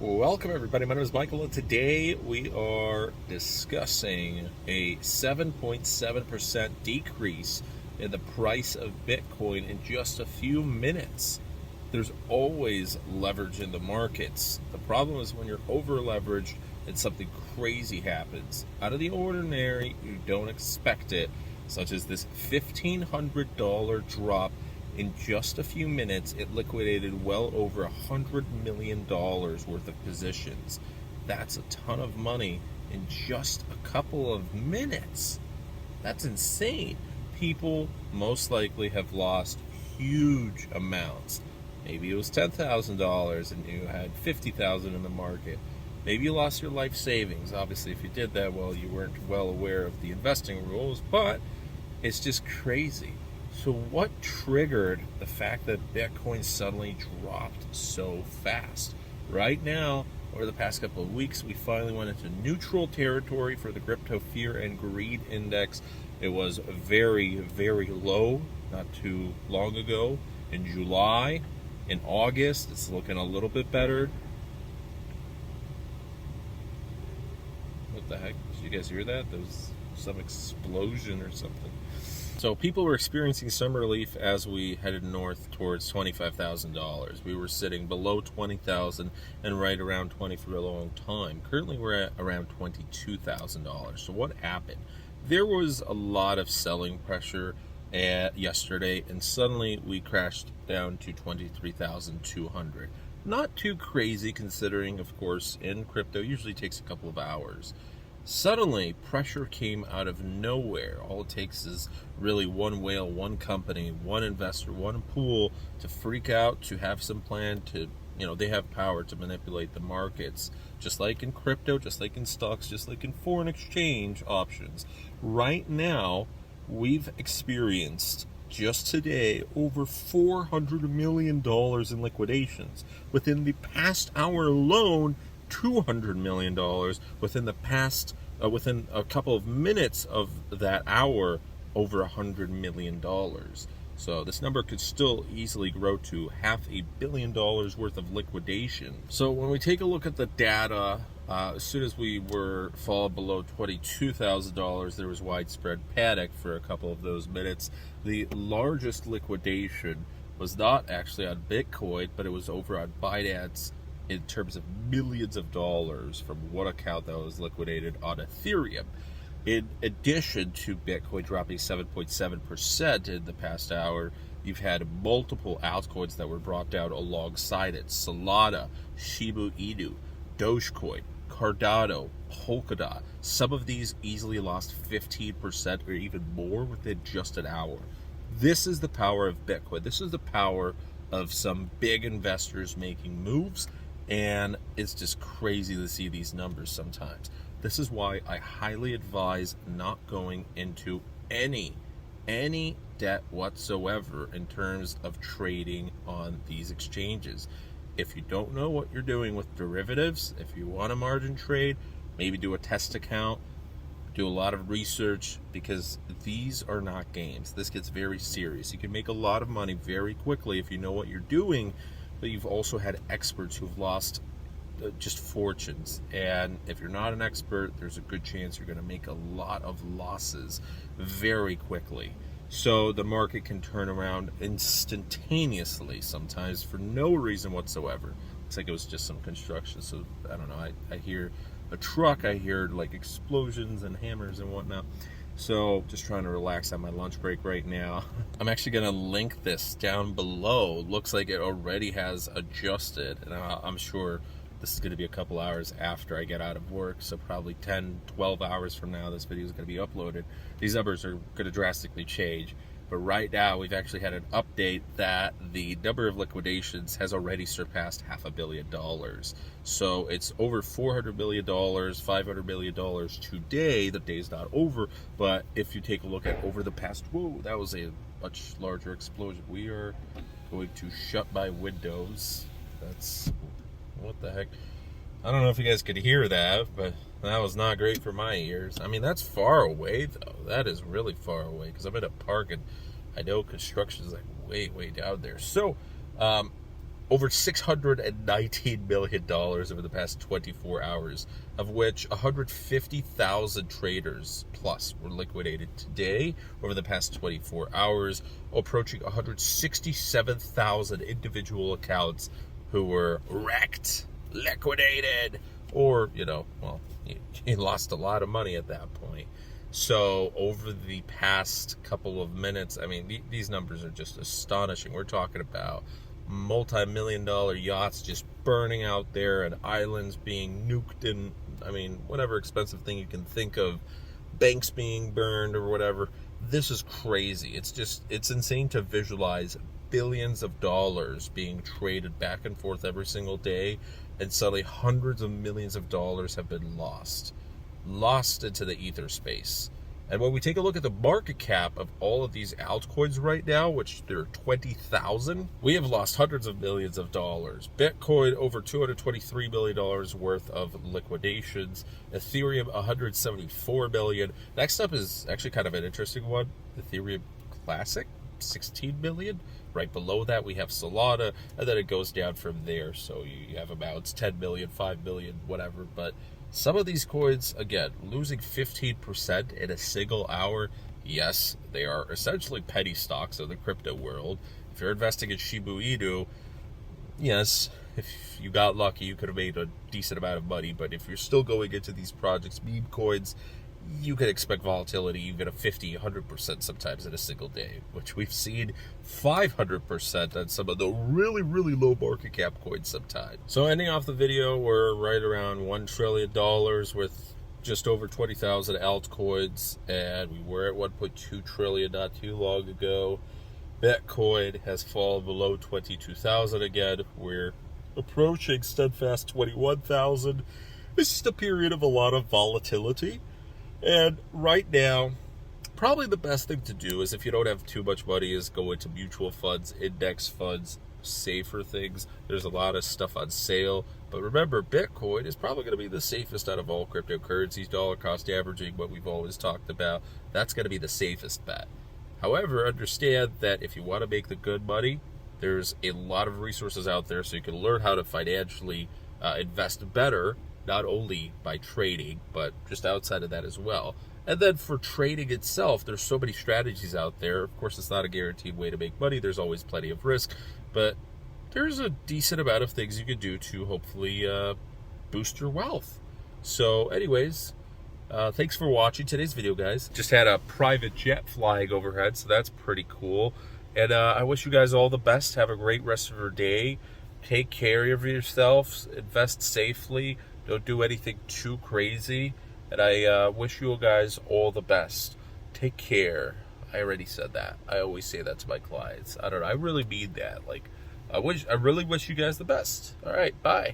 Welcome everybody, my name is Michael and today we are discussing a 7.7% decrease in the price of Bitcoin in just a few minutes. There's always leverage in the markets. The problem is when you're over leveraged and something crazy happens. Out of the ordinary, you don't expect it, such as this $1,500 drop. In just a few minutes, it liquidated well over $100 million worth of positions. That's a ton of money in just a couple of minutes. That's insane. People most likely have lost huge amounts. Maybe it was $10,000 and you had $50,000 in the market. Maybe you lost your life savings. Obviously, if you did that, well, you weren't well aware of the investing rules, but it's just crazy. So what triggered the fact that Bitcoin suddenly dropped so fast? Right now, over the past couple of weeks, we finally went into neutral territory for the crypto fear and greed index. It was very, very low not too long ago in July. In August, it's looking a little bit better. What the heck? Did you guys hear that? There was some explosion or something. So people were experiencing some relief as we headed north towards $25,000. We were sitting below $20,000 and right around 20 for a long time. Currently we're at around $22,000. So what happened? There was a lot of selling pressure yesterday, and suddenly we crashed down to 23,200. Not too crazy considering, of course, in crypto usually takes a couple of hours. Suddenly, pressure came out of nowhere. All it takes is really one whale, one company, one investor, one pool to freak out, to have some plan to, they have power to manipulate the markets. Just like in crypto, just like in stocks, just like in foreign exchange options. Right now, we've experienced, just today, over $400 million in liquidations. Within the past hour alone, $200 million within a couple of minutes of that hour, over $100 million. So this number could still easily grow to $500 million worth of liquidation. So when we take a look at the data, as soon as we fall below $22,000, there was widespread panic for a couple of those minutes. The largest liquidation was not actually on Bitcoin, but it was over on Binance, in terms of millions of dollars from one account that was liquidated on Ethereum. In addition to Bitcoin dropping 7.7% in the past hour, you've had multiple altcoins that were brought down alongside it. Solana, Shiba Inu, Dogecoin, Cardano, Polkadot. Some of these easily lost 15% or even more within just an hour. This is the power of Bitcoin. This is the power of some big investors making moves. And it's just crazy to see these numbers sometimes. This is why I highly advise not going into any debt whatsoever in terms of trading on these exchanges. If you don't know what you're doing with derivatives, if you want a margin trade, maybe do a test account, do a lot of research, because these are not games. This gets very serious. You can make a lot of money very quickly if you know what you're doing, but you've also had experts who've lost just fortunes. And if you're not an expert, there's a good chance you're going to make a lot of losses very quickly. So the market can turn around instantaneously sometimes for no reason whatsoever. Looks like it was just some construction. So I don't know. I hear a truck. I hear like explosions and hammers and whatnot. So just trying to relax on my lunch break right now. I'm actually going to link this down below. Looks like it already has adjusted, and I'm sure this is going to be a couple hours after I get out of work, so probably 10, 12 hours from now this video is going to be uploaded. These numbers are going to drastically change. But right now, we've actually had an update that the number of liquidations has already surpassed $500 million. So it's over $400 million, $500 million today. The day's not over, but if you take a look at over the past, whoa, that was a much larger explosion. We are going to shut my windows. That's, what the heck? I don't know if you guys could hear that, but that was not great for my ears. I mean, that's far away, though. That is really far away, because I'm in a park, and I know construction is like way, way down there. So, over $619 million over the past 24 hours, of which 150,000 traders plus were liquidated today over the past 24 hours, approaching 167,000 individual accounts who were wrecked, liquidated, or, well, you lost a lot of money at that point. So over the past couple of minutes, I mean, these numbers are just astonishing. We're talking about multi-million-dollar yachts just burning out there and islands being nuked, and I mean, whatever expensive thing you can think of, banks being burned or whatever. This is crazy. It's insane to visualize billions of dollars being traded back and forth every single day, and suddenly hundreds of millions of dollars have been lost into the ether space. And when we take a look at the market cap of all of these altcoins right now, which there are 20,000, we have lost hundreds of millions of dollars. Bitcoin, over $223 million worth of liquidations. Ethereum, $174 million. Next up is actually kind of an interesting one. Ethereum Classic, $16 million. Right below that, we have Solana, and then it goes down from there. So you have amounts, 10 million, 5 million, whatever. But some of these coins, again, losing 15% in a single hour. Yes, they are essentially penny stocks of the crypto world. If you're investing in Shiba Inu, yes, if you got lucky, you could have made a decent amount of money. But if you're still going into these projects, meme coins, you can expect volatility even of 50, 100% sometimes in a single day, which we've seen 500% on some of the really, really low market cap coins sometimes. So ending off the video, we're right around $1 trillion with just over 20,000 altcoins, and we were at 1.2 trillion not too long ago. Bitcoin has fallen below 22,000 again. We're approaching steadfast 21,000. It's just a period of a lot of volatility. And right now, probably the best thing to do is, if you don't have too much money, is go into mutual funds, index funds, safer things. There's a lot of stuff on sale. But remember, Bitcoin is probably going to be the safest out of all cryptocurrencies. Dollar cost averaging, what we've always talked about, that's going to be the safest bet. However, understand that if you want to make the good money, there's a lot of resources out there so you can learn how to financially invest better, not only by trading, but just outside of that as well. And then for trading itself, there's so many strategies out there. Of course, it's not a guaranteed way to make money. There's always plenty of risk, but there's a decent amount of things you can do to hopefully boost your wealth. So anyways, thanks for watching today's video, guys. Just had a private jet flying overhead, so that's pretty cool. And I wish you guys all the best. Have a great rest of your day. Take care of yourselves. Invest safely. Don't do anything too crazy. And I wish you guys all the best. Take care. I already said that. I always say that to my clients. I don't know. I really mean that. Like, I really wish you guys the best. All right. Bye.